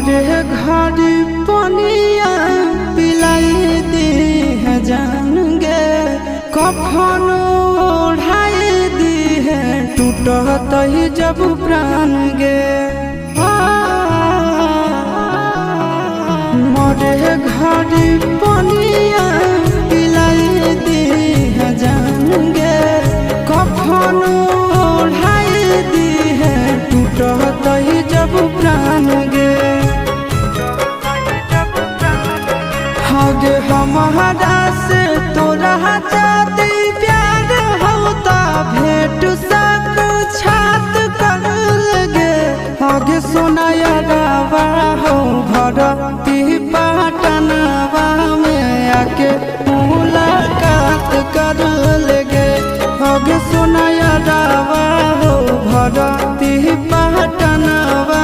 मोरे घर पनिया पिलाई दी है जान गे, कफन ओढ़ाई दी है टूटत ही जब प्राण गे। मोरे घर पनिया पिलाई दी है जान गे, कफन ओढ़ाई दी है टूटत ही जब प्राण गे। हगे हमारा से तोरा जाती प्यार होता भेंट साक्षात कर लगे। हगे सोनाया गावा हो भरती पाटनवा में आके मुलाकात कर लगे। हगे सोनाया गावा